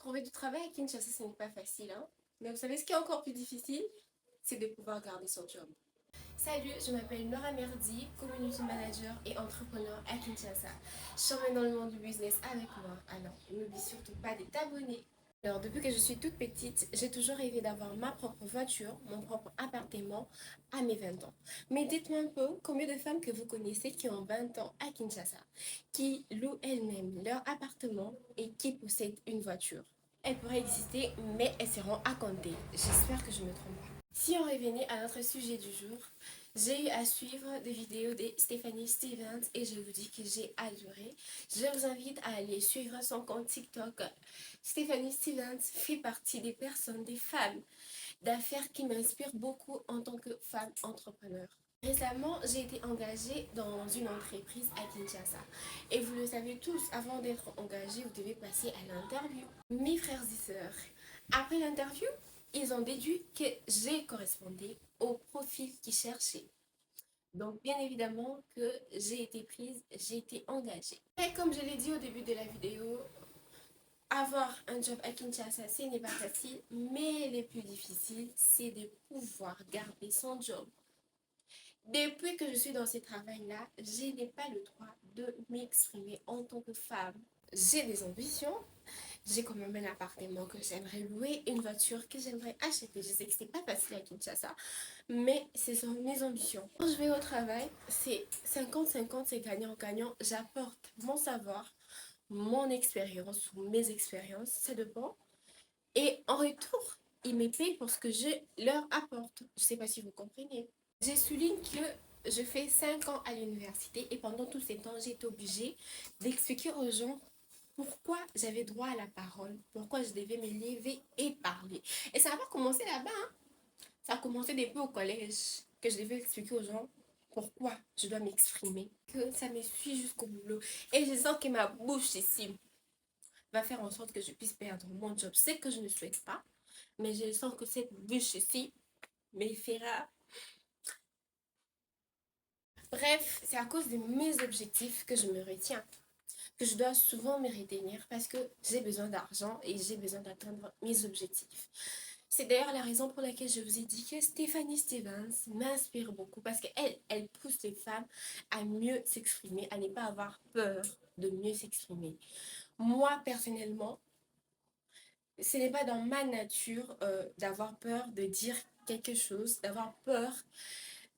Trouver du travail à Kinshasa, ce n'est pas facile, hein. Mais vous savez ce qui est encore plus difficile? C'est de pouvoir garder son job. Salut, je m'appelle Nora Merdi, community manager et entrepreneur à Kinshasa. Je t'emmène dans le monde du business avec moi. Alors, n'oublie surtout pas de t'abonner. Alors, depuis que je suis toute petite, j'ai toujours rêvé d'avoir ma propre voiture, mon propre appartement à mes 20 ans. Mais dites-moi un peu, combien de femmes que vous connaissez qui ont 20 ans à Kinshasa, qui louent elles-mêmes leur appartement et qui possèdent une voiture? Elles pourraient exister, mais elles seront à compter. J'espère que je me trompe pas. Si on revenait à notre sujet du jour, j'ai eu à suivre des vidéos de Stephanie Stevens et je vous dis que j'ai adoré. Je vous invite à aller suivre son compte TikTok. Stephanie Stevens fait partie des personnes, des femmes d'affaires qui m'inspirent beaucoup en tant que femme entrepreneur. Récemment, j'ai été engagée dans une entreprise à Kinshasa. Et vous le savez tous, avant d'être engagée, vous devez passer à l'interview. Mes frères et sœurs, après l'interview, ils ont déduit que j'ai correspondé au profil qu'ils cherchaient. Donc, bien évidemment que j'ai été prise, j'ai été engagée. Et comme je l'ai dit au début de la vidéo, avoir un job à Kinshasa, ce n'est pas facile, mais le plus difficile, c'est de pouvoir garder son job. Depuis que je suis dans ce travail-là, je n'ai pas le droit de m'exprimer en tant que femme. J'ai des ambitions, j'ai quand même un appartement que j'aimerais louer, une voiture que j'aimerais acheter. Je sais que c'est pas facile à Kinshasa, mais ce sont mes ambitions. Quand je vais au travail, c'est 50-50, c'est gagnant-gagnant. J'apporte mon savoir, mon expérience ou mes expériences, ça dépend. Et en retour, ils me payent pour ce que je leur apporte. Je sais pas si vous comprenez. Je souligne que je fais 5 ans à l'université et pendant tous ces temps, j'ai été obligée d'expliquer aux gens pourquoi j'avais droit à la parole, pourquoi je devais me lever et parler. Et ça n'a pas commencé là-bas, hein. Ça a commencé depuis au collège, que je devais expliquer aux gens pourquoi je dois m'exprimer, que ça me suit jusqu'au boulot. Et je sens que ma bouche ici va faire en sorte que je puisse perdre mon job. C'est que je ne souhaite pas, mais je sens que cette bouche ici me fera. Bref, c'est à cause de mes objectifs que je me retiens, que je dois souvent me retenir parce que j'ai besoin d'argent et j'ai besoin d'atteindre mes objectifs. C'est d'ailleurs la raison pour laquelle je vous ai dit que Stephanie Stevens m'inspire beaucoup parce qu'elle pousse les femmes à mieux s'exprimer, à ne pas avoir peur de mieux s'exprimer. Moi, personnellement, ce n'est pas dans ma nature d'avoir peur de dire quelque chose, d'avoir peur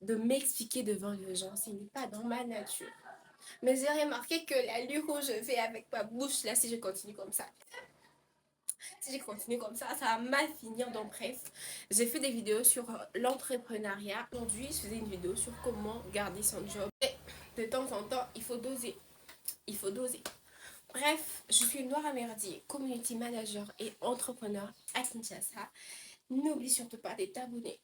de m'expliquer devant les gens. Ce n'est pas dans ma nature. Mais j'ai remarqué que l'allure où je vais avec ma bouche, là, si je continue comme ça, si je continue comme ça va mal finir. Donc bref, j'ai fait des vidéos sur l'entrepreneuriat. Aujourd'hui, je faisais une vidéo sur comment garder son job. Et de temps en temps, il faut doser. Il faut doser. Bref, je suis Nora Merdi, community manager et entrepreneur à Kinshasa. N'oublie surtout pas de t'abonner.